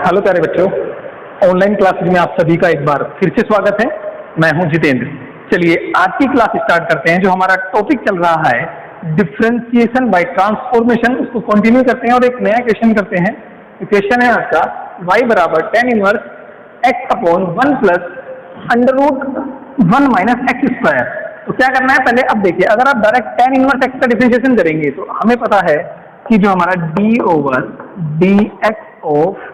Hello प्यारे बच्चों, online classes में आप सभी का एक बार फिर से स्वागत है। मैं हूं जितेंद्र। चलिए आज की क्लास स्टार्ट करते हैं। जो हमारा टॉपिक चल रहा है डिफरेंशिएशन बाय ट्रांसफॉर्मेशन, उसको कंटिन्यू करते हैं और एक नया क्वेश्चन करते हैं। क्वेश्चन है आपका y बराबर tan inverse x upon 1 plus under root 1 minus x square. तो क्या करना है, पहले अब देखिए, अगर आप डायरेक्ट tan इनवर्स x का डिफरेंशिएशन करेंगे तो हमें पता है कि जो हमारा d over d x of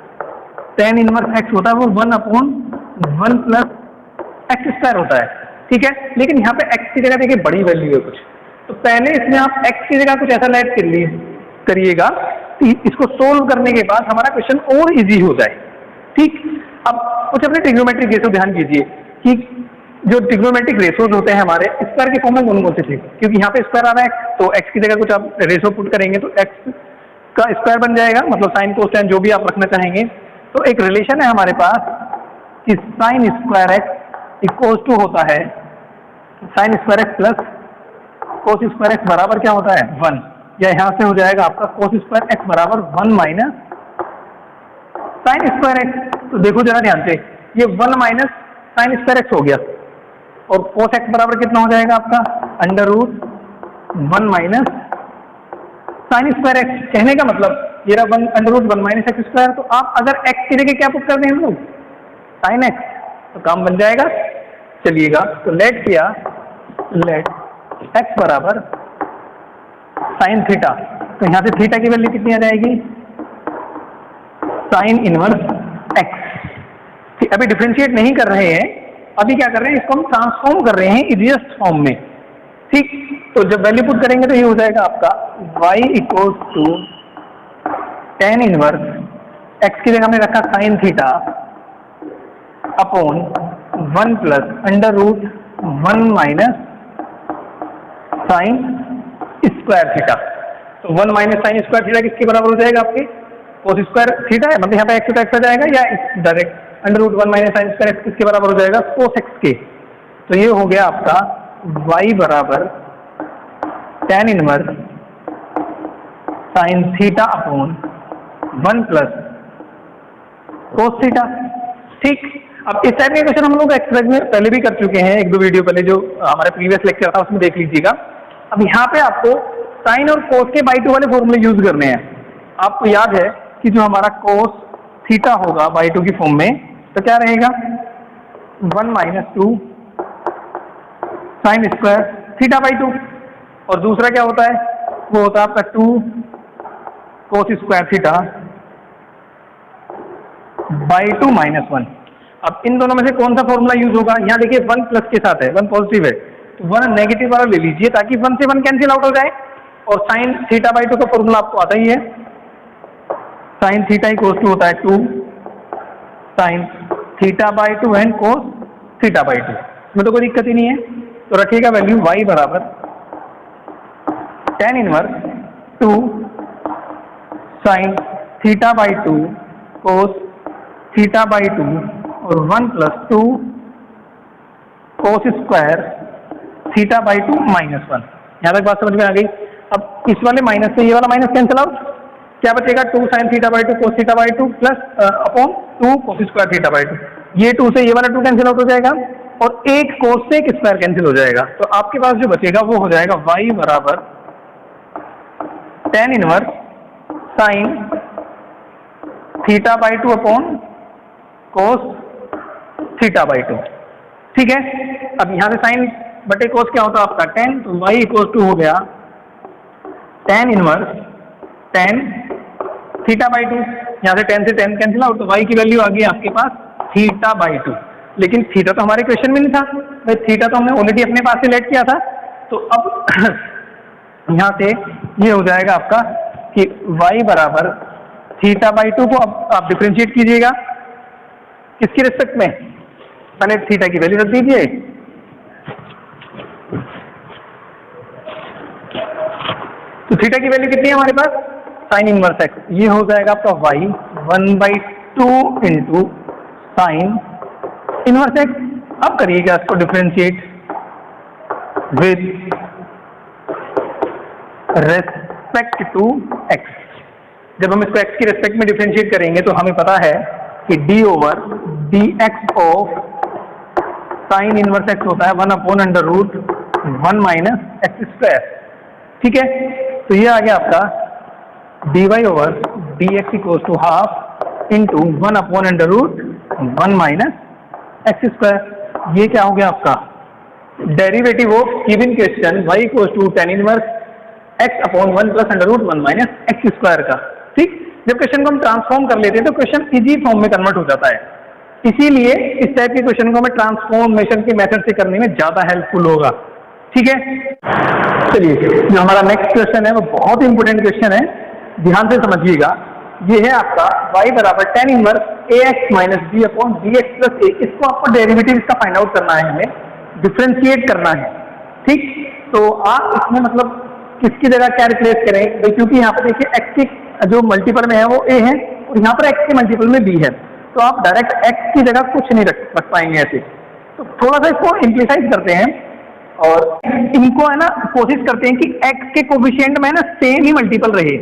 tan inverse x होता है वो 1 अपॉन 1 प्लस एक्स स्क्वायर होता है। ठीक है, लेकिन यहाँ पे x की जगह देखिए बड़ी वैल्यू है कुछ, तो पहले इसमें आप x की जगह कुछ ऐसा लेट करिएगा कि इसको सोल्व करने के बाद हमारा क्वेश्चन और इजी हो जाए। ठीक, अब कुछ अपने ट्रिग्नोमेट्रिक रेशो ध्यान कीजिए कि जो ट्रिग्नोमेट्रिक रेशोज होते हैं हमारे स्क्वायर के फॉर्म में कौन कौन से थे, क्योंकि यहाँ पे स्क्वायर आ रहा है तो x की जगह कुछ आप रेशो पुट करेंगे तो x का स्क्वायर बन जाएगा, मतलब साइन कोसाइन जो भी आप रखना चाहेंगे। तो एक रिलेशन है हमारे पास कि sine square x equal to होता है sine square x plus cos square x बराबर क्या होता है 1, या यहाँ से हो जाएगा आपका कोस स्क्वायर एक्स बराबर 1 माइनस साइन स्क्वायर एक्स। तो देखो जरा ध्यान से, ये 1 माइनस साइन स्क्वायर एक्स हो गया और कोस एक्स बराबर कितना हो जाएगा आपका under root 1 minus sine square x. कहने का मतलब ये रहा 1 under root 1 minus x square. तो आप अगर x की जगह क्या पुट कर दें हम लोग साइन एक्स, तो काम बन जाएगा। चलिएगा, तो लेट किया, लेट x बराबर साइन थीटा, तो यहाँ से थीटा की वैल्यू कितनी आ जाएगी साइन इनवर्स x। अभी डिफरेंशिएट नहीं कर रहे हैं, अभी क्या कर रहे हैं, इसको हम ट्रांसफॉर्म कर रहे हैं इजीएस्ट फॉर्म में। ठीक, तो जब वैल्यू पुट करेंगे तो ये हो जाएगा आपका y equal to tan inverse x की जगह हमने रखा sine theta upon 1 plus under root 1 minus sine square theta. तो 1 माइनस साइन स्क्वायर थीटा किसके बराबर हो जाएगा आपके कोस स्क्वायर थीटा है, मतलब यहाँ पे एक्स एक्स आ जाएगा, या direct under root 1 minus sine square x किसके बराबर हो जाएगा कोस एक्स के। तो ये हो गया आपका y बराबर tan inverse sine theta upon 1 plus cos theta. ठीक, अब इस टाइप के क्वेश्चन हम लोग एक्सरसाइज में पहले भी कर चुके हैं, एक दो वीडियो पहले जो हमारे प्रीवियस लेक्चर था उसमें देख लीजिएगा। अब यहाँ पे आपको साइन और कोस के बाई 2 वाले फॉर्मूले यूज करने हैं। आपको याद है कि जो हमारा कोस थीटा होगा बाई 2 की फॉर्म में, तो क्या रहेगा 1 minus 2 sine square theta by 2, और दूसरा क्या होता है, वो होता है आपका 2 cos square theta by 2 minus 1। अब इन दोनों में से कौन सा फॉर्मूला यूज होगा, यहाँ देखिए 1 प्लस के साथ है, 1 पॉजिटिव है, तो 1 नेगेटिव वाला ले लीजिए ताकि 1 से 1 कैंसिल आउट हो जाए। और साइन थीटा बाई 2 का फॉर्मूला आपको आता ही है, साइन थीटा इक्वल टू होता है 2 sine theta by 2 and cos theta by 2। इसमें तो कोई दिक्कत ही नहीं है। तो रखिएगा वैल्यू y बराबर tan inverse 2 sine theta by 2 cos theta by 2 और 1 plus 2 cos square theta by 2 minus 1। यहाँ तक बात समझ में आ गई। अब इस वाले माइनस से ये वाला माइनस कैंसिल आउट, क्या बचेगा 2 sine theta by 2 cos theta by 2 plus upon 2 cos square theta by 2। ये 2 से ये वाला 2 कैंसिल आउट हो जाएगा और एक कोस से एक स्क्वायर कैंसिल हो जाएगा। तो आपके पास जो बचेगा वो हो जाएगा y बराबर tan inverse sine theta by 2 upon cos theta by 2। ठीक है, अब यहाँ से साइन बटे कोस क्या होता है आपका tan, तो y इक्वल टू हो गया tan inverse tan theta by 2। यहाँ से tan से tan कैंसिल आउट, तो y की वैल्यू आ गई आपके पास थीटा बाई 2। लेकिन थीटा तो हमारे क्वेश्चन में नहीं था भाई, थीटा तो हमने ऑलरेडी अपने पास से लेट किया था। तो अब यहाँ से ये हो जाएगा आपका कि y बराबर थीटा बाई 2 को अब आप डिफरेंशिएट कीजिएगा किसकी रिस्पेक्ट में, पहले थीटा की वैल्यू रख दीजिए, तो थीटा की वैल्यू कितनी है हमारे पास साइन इनवर्स एक्स। ये हो जाएगा आपका y 1/2 into sine inverse x. अब करिएगा इसको differentiate with respect to x. जब हम इसको x की रेस्पेक्ट में डिफरेंशिएट करेंगे तो हमें पता है कि D over d x of sine inverse x होता है 1/√1 माइनस एक्स स्क्वायर। ठीक है, तो ये आ गया आपका d y over d x equal to half into 1/√1 minus x square. ये क्या हो गया आपका derivative of given question y equal to tan inverse x upon 1 plus √1 minus x square का। ठीक, जब क्वेश्चन को हम ट्रांसफॉर्म कर लेते हैं तो क्वेश्चन इजी फॉर्म में कन्वर्ट हो जाता है, इसीलिए इस टाइप के क्वेश्चन को हमें ट्रांसफॉर्मेशन के मेथड से करने में ज्यादा हेल्पफुल होगा। ठीक है, चलिए जो हमारा नेक्स्ट क्वेश्चन है वो बहुत इंपॉर्टेंट क्वेश्चन है, ध्यान से समझिएगा। ये है आपका y बराबर tan inverse ax minus b upon bx plus a। इसको आपको डेरिवेटिव इसका फाइंड आउट करना है, हमें डिफ्रेंशिएट करना है। ठीक, तो आप इसमें मतलब किसकी जगह क्या रिप्लेस करें भाई, क्योंकि यहाँ पर देखिए x की जो मल्टीपल में है वो a है और यहाँ पर x के मल्टीपल में b है, तो आप डायरेक्ट x की जगह कुछ नहीं रख पाएंगे ऐसे। तो थोड़ा सा इसको सिंप्लीफाई करते हैं और इनको है ना कोशिश करते हैं कि x के कोफिशिएंट में ना सेम ही मल्टीपल रहे।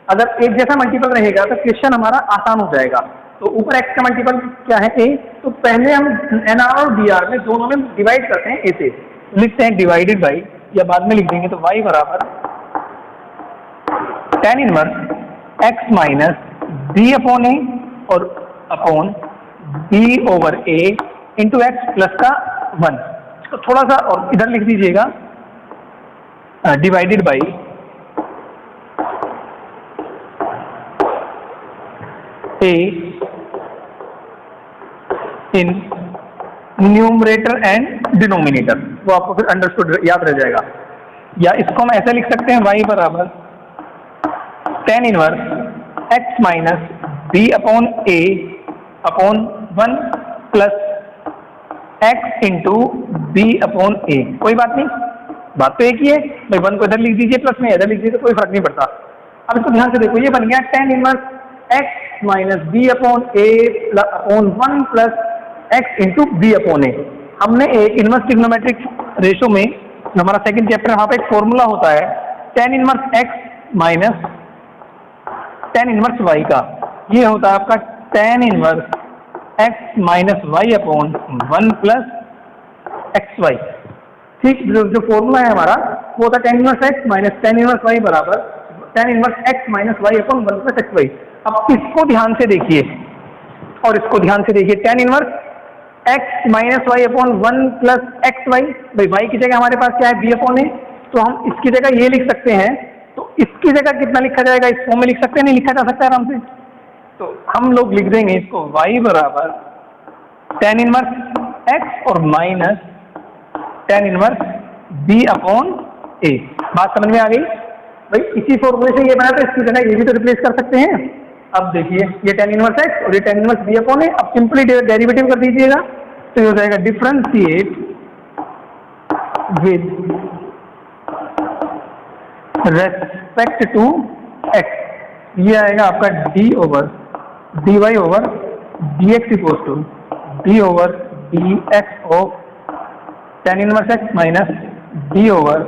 अगर एक जैसा मल्टीपल रहेगा तो क्वेश्चन हमारा आसान हो जाएगा। तो ऊपर x का मल्टीपल क्या है a, तो पहले हम nr और dr में दोनों में डिवाइड करते हैं a से, लिखते हैं डिवाइडेड बाई, या बाद में लिख देंगे तो y बराबर tan inverse x minus b upon a और upon b over a into x plus का 1। इसको थोड़ा सा और इधर लिख दीजिएगा divided by a in numerator and denominator, वो आपको फिर अंडरस्टूड याद रह जाएगा। या इसको हम ऐसे लिख सकते हैं y बराबर tan inverse x minus b upon a upon 1 plus x into b upon a। कोई बात नहीं, बात तो एक ही है भाई, 1 को इधर लिख दीजिए प्लस में इधर लिख दीजिए तो कोई फर्क नहीं पड़ता। अब इसको ध्यान से देखो, ये बन गया tan inverse x minus b upon a upon 1 plus x into b upon a। हमने एक इनवर्स ट्रिग्नोमेट्रिक रेशो में जो हमारा सेकंड चैप्टर, वहाँ पे एक फॉर्मूला होता है tan inverse x minus tan inverse y का, ये होता है आपका tan inverse x minus Y upon 1 plus x Y. ठीक, जो फॉर्मूला है हमारा वो होता है tan inverse x minus tan inverse y बराबर tan inverse x minus Y upon 1 plus x Y. अब इसको ध्यान से देखिए और इसको ध्यान से देखिए, tan inverse x minus Y upon 1 plus x y, भाई y की जगह हमारे पास क्या है b अपॉन a, तो हम इसकी जगह ये लिख सकते हैं। तो इसकी जगह कितना लिखा जाएगा, इस फॉर्म में लिख सकते हैं, नहीं लिखा जा सकता है आराम से। तो हम लोग लिख देंगे इसको y बराबर tan इनवर्स x और minus tan inverse b upon a। बात समझ में आ गई भाई, इसी फॉर्मूले से ये बना तो इसकी जगह ये भी तो रिप्लेस कर सकते हैं। अब देखिए ये tan इनवर्स x और ये tan inverse b upon a, अब सिंपली डेरिवेटिव कर दीजिएगा तो ये हो जाएगा differentiate with respect to x। ये आएगा आपका d over dy over dx equal to d over dx of tan inverse x minus d over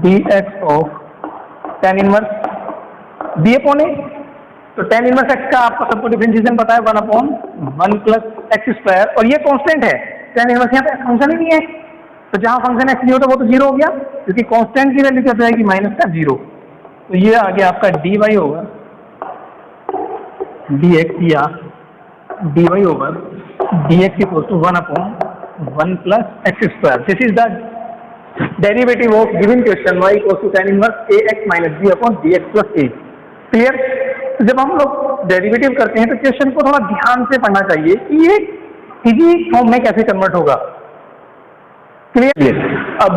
dx of tan inverse b upon a। तो tan इनवर्स x का आपको सबको differentiation पता है 1/1 plus x square, और ये constant है। tan inverse यहाँ पे फंक्शन ही नहीं है, तो जहाँ फंक्शन x नहीं होता वो तो जीरो हो गया, क्योंकि कांस्टेंट की वैल्यू क्या जाएगी माइनस का 0। तो ये आ गया आपका dy ओवर dx या dy over dx equal to 1/1 plus x square. This is the derivative of given question y equal to tan inverse ax minus b upon dx plus a। Clear? तो जब हम लोग derivative करते हैं तो question को थोड़ा ध्यान से पढ़ना चाहिए कि ये इजी फॉर्म में कैसे कन्वर्ट होगा। क्लियर? अब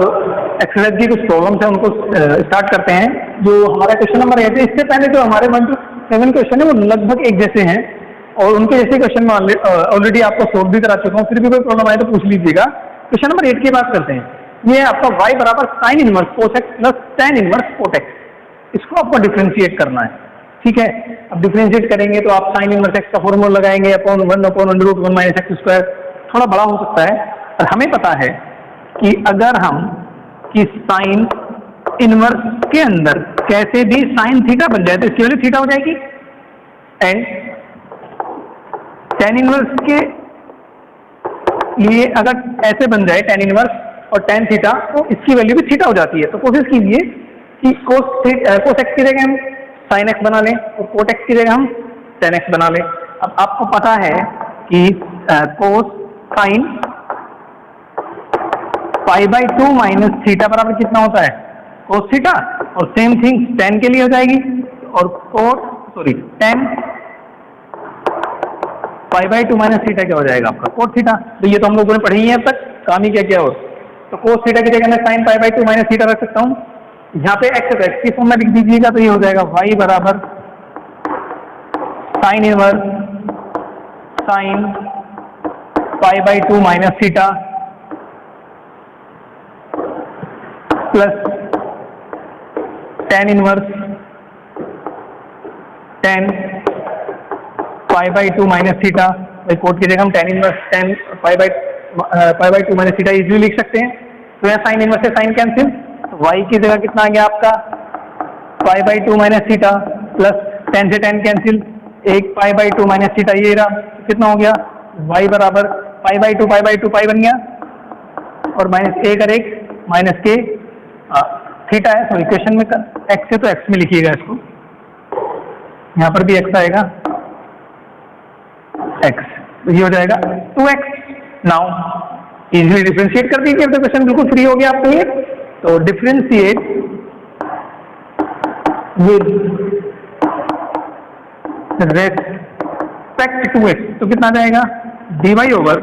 एक्सरसाइज की कुछ प्रॉब्लम्स हैं उनको स्टार्ट करते हैं। जो हमारा क्वेश्चन नंबर 8 है, इससे पहले जो हमारे 1 to 7 क्वेश्चन है वो लगभग एक जैसे हैं और उनके जैसे क्वेश्चन में ऑलरेडी आपको सोल्व भी करा चुका हूँ, फिर भी कोई प्रॉब्लम आए तो पूछ लीजिएगा। क्वेश्चन नंबर 8 की बात करते हैं। ये आपका y बराबर sine inverse cos x plus tan inverse cot x, इसको आपको डिफ्रेंशिएट करना है। ठीक है, अब डिफ्रेंशिएट करेंगे तो आप साइन इनवर्स एक्स का फॉर्मूला लगाएंगे अपॉन 1/√1 माइनस एक्स स्क्वायर, थोड़ा बड़ा हो सकता है। और हमें पता है कि अगर हम कि साइन इनवर्स के अंदर कैसे भी साइन थीटा बन जाए तो इसकी वैल्यू थीटा हो जाएगी, एंड tan इनवर्स के लिए अगर ऐसे बन जाए tan इनवर्स और tan थीटा, तो इसकी वैल्यू भी थीटा हो जाती है। तो कोशिश कीजिए कि cos x की जगह हम sin x बना लें और cot x की जगह हम tan x बना लें। अब आपको पता है कि cos sin π/2 माइनस थीटा बराबर कितना होता है, cos थीटा, और सेम थिंग tan के लिए हो जाएगी, और tan π/2 माइनस थीटा क्या हो जाएगा आपका, cot थीटा। तो ये तो हम लोगों ने पढ़ी है अब तक, काम ही क्या किया और। तो cos थीटा की जगह मैं sin π/2 माइनस थीटा रख सकता हूँ। यहाँ पे x की फॉर्म में लिख दीजिएगा, तो ये हो जाएगा y बराबर sin inverse sin π/2 minus theta plus tan inverse tan π/2 minus theta. भाई कोट की जगह हम tan inverse tan π/2 minus theta easily लिख सकते हैं। तो यहाँ साइन इनवर्स से साइन कैंसिल, तो y की जगह कितना आ गया आपका π/2 माइनस थीटा प्लस tan से tan कैंसिल, एक π/2 माइनस थीटा ये रहा, कितना हो गया y बराबर π/2 π बन गया, और माइनस a कर एक माइनस के थीटा है। तो इक्वेशन में x है तो x में लिखिएगा इसको, यहाँ पर भी x आएगा x, तो ये हो जाएगा 2x। नाउ इजीली डिफरेंशिएट कर दीजिए, तो क्वेश्चन बिल्कुल फ्री हो गया आपके लिए। तो differentiate with respect to x, तो कितना आ जाएगा dy over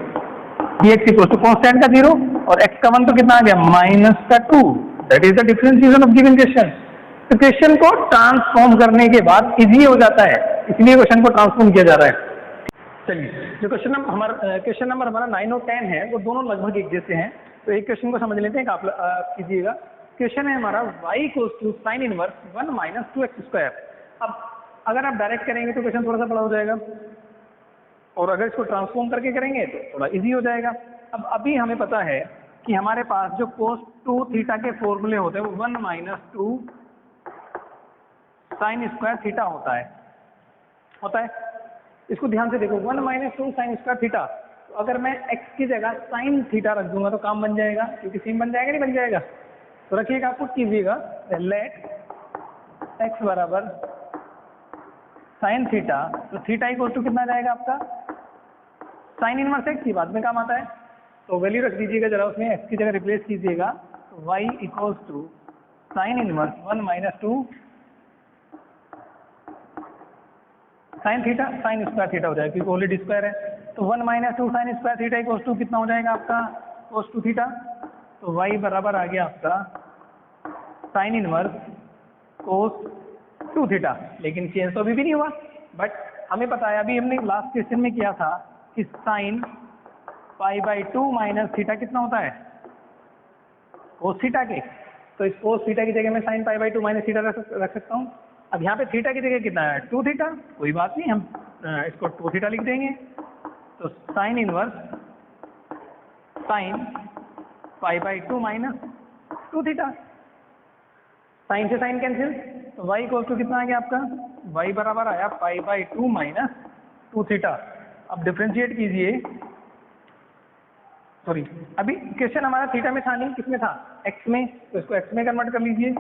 dx equal to constant का 0 और x का 1, तो कितना आ गया माइनस का 2। That is the differentiation of given question. तो क्वेश्चन को ट्रांसफॉर्म करने के बाद इजी हो जाता है, इसलिए क्वेश्चन को ट्रांसफॉर्म किया जा रहा है। चलिए, जो क्वेश्चन नंबर हमारा 9 और 10 है, वो दोनों लगभग एक जैसे हैं। तो एक क्वेश्चन को समझ लेते हैं, आप कीजिएगा। क्वेश्चन है हमारा y equals to sine inverse 1 minus 2x square. अब अगर आप डायरेक्ट करेंगे तो क्वेश्चन थोड़ा सा बड़ा हो जाएगा, और अगर इसको ट्रांसफॉर्म करके करेंगे तो थोड़ा इजी हो जाएगा। अब अभी हमें पता है कि हमारे पास जो cos 2 थीटा के फॉर्मूले होते हैं वो 1 माइनस 2 साइन स्क्वायर थीटा होता है। इसको ध्यान से देखो, 1 माइनस 2 साइन स्क्वायर थीटा। तो अगर मैं x की जगह साइन थीटा रख दूंगा तो काम बन जाएगा, क्योंकि सेम बन जाएगा, नहीं बन जाएगा। तो रखिएगा, आप पुट कीजिएगा लेट x बराबर साइन थीटा, तो थीटा इक्वल टू कितना जाएगा आपका साइन इनवर्स x, की बाद में काम आता है। तो वैल्यू रख दीजिएगा जरा, उसमें x की जगह रिप्लेस कीजिएगा, तो y equals to sine inverse 1 minus 2 sine theta, sine square theta हो जाएगा क्योंकि ऑलरेडी स्क्वायर है। तो 1 minus 2 sine square theta equals to कितना हो जाएगा आपका cos 2 थीटा। तो y बराबर आ गया आपका साइन इनवर्स cos 2 थीटा। लेकिन चेंज तो अभी भी नहीं हुआ, बट हमें पता है, अभी हमने लास्ट क्वेश्चन में किया था कि साइन π/2 माइनस थीटा कितना होता है cos थीटा के। तो इस cos थीटा की जगह मैं साइन π/2 माइनस थीटा रख सकता हूँ। अब यहाँ पे थीटा की जगह कितना है 2 थीटा, कोई बात नहीं, हम इसको 2 थीटा लिख देंगे। तो sine inverse sine π/2 minus 2 theta, sine से साइन कैंसिल, तो y इक्वल टू कितना आ गया आपका y बराबर आया π/2 माइनस 2 थीटा। अब डिफरेंशिएट कीजिए, सॉरी अभी क्वेश्चन हमारा थीटा में था नहीं, किसमें था x में, तो इसको x में कन्वर्ट कर लीजिए।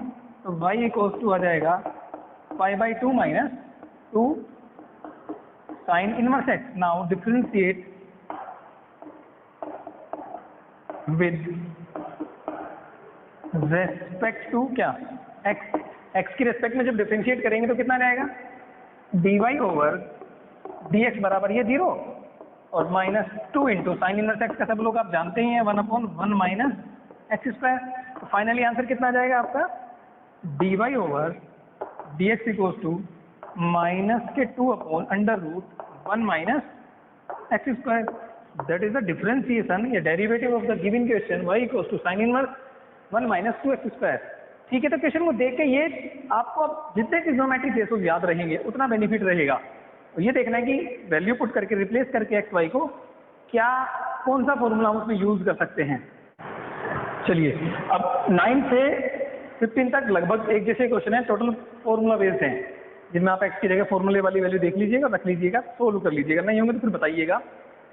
तो y इक्वल टू आ जाएगा π/2 minus 2 sine inverse x। Now differentiate with respect to क्या x की रेस्पेक्ट में जब डिफरेंशिएट करेंगे तो कितना जाएगा dy ओवर dx बराबर ये 0 और minus 2 into sine inverse x का सब लोग आप जानते ही हैं 1/1 माइनस एक्स स्क्वायर। तो फाइनली आंसर कितना आ जाएगा आपका dy over dx equals to minus के 2/√1 minus x square. That is the differentiation या derivative of the given question y equals to sine inverse 1 minus 2x square. ठीक है, तो क्वेश्चन को देख के ये आपको जितने ट्रिग्नोमेट्रिक रेशियोज याद रहेंगे उतना बेनिफिट रहेगा। तो ये देखना है कि वैल्यू पुट करके रिप्लेस करके एक्स वाई को क्या कौन सा फॉर्मूला हम उसमें यूज कर सकते हैं। चलिए, अब 9 से 15 तक लगभग एक जैसे क्वेश्चन है, टोटल फॉर्मूला बेस्ड हैं। जिनमें आप एक्स की जगह फॉर्मूले वाली वैल्यू देख लीजिएगा, रख लीजिएगा, सोल्व कर लीजिएगा, नहीं होंगे तो फिर बताइएगा।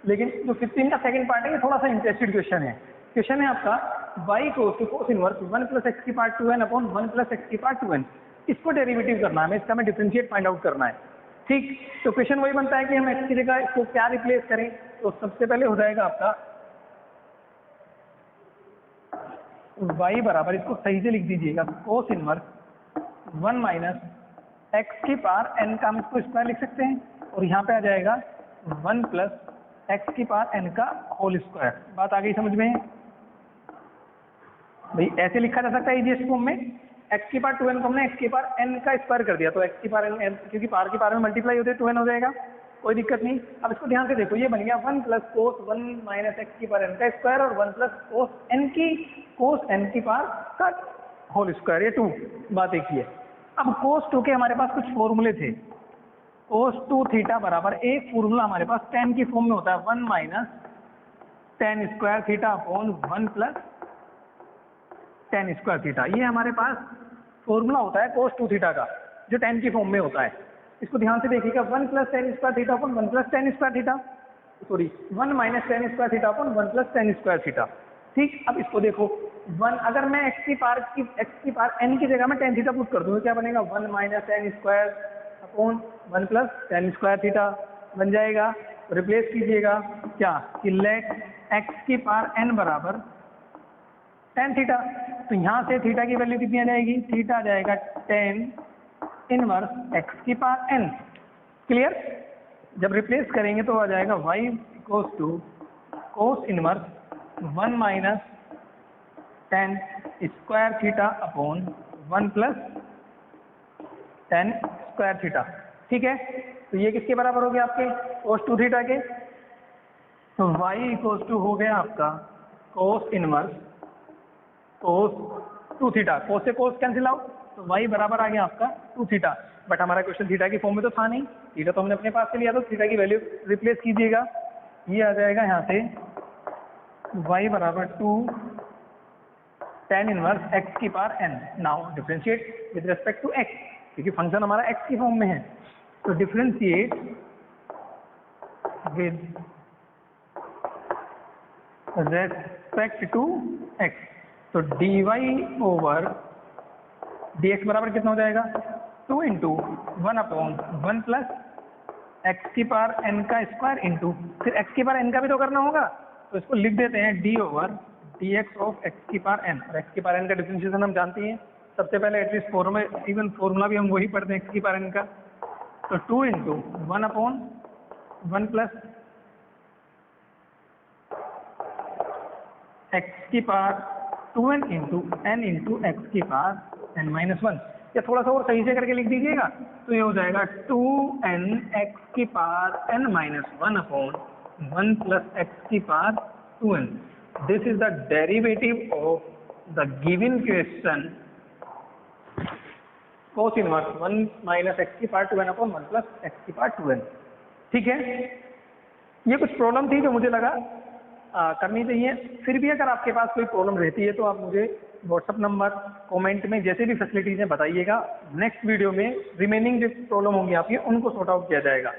लेकिन जो 15 का सेकंड पार्ट है ये थोड़ा सा इंटरेस्टेड क्वेश्चन है। क्वेश्चन है आपका y को cos इनवर्स 1 प्लस एक्स की power 2n upon 1 plus x की पावर 2n, इसको डेरिवेटिव करना है हमें, इसका हमें डिफरेंशिएट फाइंड आउट करना है। ठीक, तो क्वेश्चन वही बनता है कि हम एक्स की जगह इसको क्या रिप्लेस करें। तो सबसे पहले हो जाएगा आपका y बराबर, इसको सही से लिख दीजिएगा, cos इनवर्स 1 माइनस एक्स की पावर n का हम इसको स्क्वायर लिख सकते हैं, और यहाँ पे आ जाएगा 1 प्लस एक्स की पावर n का होल स्क्वायर। बात आ गई समझ में? भाई ऐसे लिखा जा सकता है इजीएस्ट फॉर्म में, एक्स की पावर 2n को हमने एक्स की पावर n का स्क्वायर कर दिया, तो एक्स की पावर n, क्योंकि पावर की पावर में मल्टीप्लाई होते हैं 2n हो जाएगा, कोई दिक्कत नहीं। अब इसको ध्यान से देखो, ये बन गया 1 प्लस कोस 1 माइनस एक्स की पावर n का स्क्वायर और 1 प्लस कोस n की पावर का होल स्क्वायर, ये 2, बात एक ही है। अब कोस 2 के हमारे पास कुछ फॉर्मूले थे। कोस 2 थीटा बराबर एक फॉर्मूला हमारे पास tan की फॉर्म में होता है 1 minus tan square theta upon 1 plus tan square theta, ये हमारे पास फॉर्मूला होता है कोस 2 थीटा का, जो tan की फॉर्म में होता है। इसको ध्यान से देखिएगा, 1 plus tan square theta upon 1 plus tan square theta, sorry 1 minus tan square theta upon 1 plus tan square theta. ठीक, अब इसको देखो 1, अगर मैं एक्स की पावर n की जगह में tan थीटा पुट कर दूँ क्या बनेगा, 1 minus tan square upon 1 plus tan square theta बन जाएगा। रिप्लेस कीजिएगा क्या कि लेट एक्स की पावर n बराबर tan थीटा, तो यहाँ से थीटा की वैल्यू कितनी आ जाएगी, थीटा आ जाएगा tan इनवर्स एक्स की पावर n। क्लियर? जब रिप्लेस करेंगे तो आ जाएगा y equals to cos inverse 1 minus tan square theta upon 1 plus tan square theta. ठीक है, तो ये किसके बराबर हो गया आपके कोस 2 थीटा के, तो y इक्वल्स टू हो गया आपका कोस इनवर्स कोस 2 थीटा, कोस से कोस कैंसिल आउट, तो y बराबर आ गया आपका 2 थीटा। बट हमारा क्वेश्चन थीटा की फॉर्म में तो था नहीं, थीटा तो हमने अपने पास से लिया, तो थीटा की वैल्यू रिप्लेस कीजिएगा, ये आ जाएगा यहाँ से y बराबर 2 tan इनवर्स x की power n। Now differentiate with respect to x, क्योंकि फंक्शन हमारा x की फॉर्म में है, तो differentiate with respect to x, तो dy ओवर dx बराबर कितना हो जाएगा, 2 इंटू 1 अपॉन 1 प्लस एक्स की पावर n का स्क्वायर इंटू फिर x की पावर n का भी तो करना होगा, तो इसको लिख देते हैं d over dx of x की पावर n। और x की पावर n का डिफरेंशिएशन हम जानते हैं, सबसे पहले एटलीस्ट फॉर्मूला, इवन फॉर्मूला भी हम वही पढ़ते हैं x की पावर n का, तो 2 इंटू 1 अपॉन 1 प्लस एक्स की power 2n into n into x की पावर n माइनस 1, या थोड़ा सा और सही से करके लिख दीजिएगा, तो ये हो जाएगा 2n एक्स की power n minus 1 upon 1 plus x की power 2n। This is the derivative of the given question cos inverse 1 minus x की power 2n upon 1 plus x की पावर 2n। ठीक है, ये कुछ प्रॉब्लम थी जो मुझे लगा करनी चाहिए। फिर भी अगर आपके पास कोई प्रॉब्लम रहती है तो आप मुझे व्हाट्सअप नंबर, कमेंट में जैसे भी फैसिलिटीज हैं बताइएगा। नेक्स्ट वीडियो में रिमेनिंग जो प्रॉब्लम होंगी आपकी उनको सॉर्ट आउट किया जाएगा।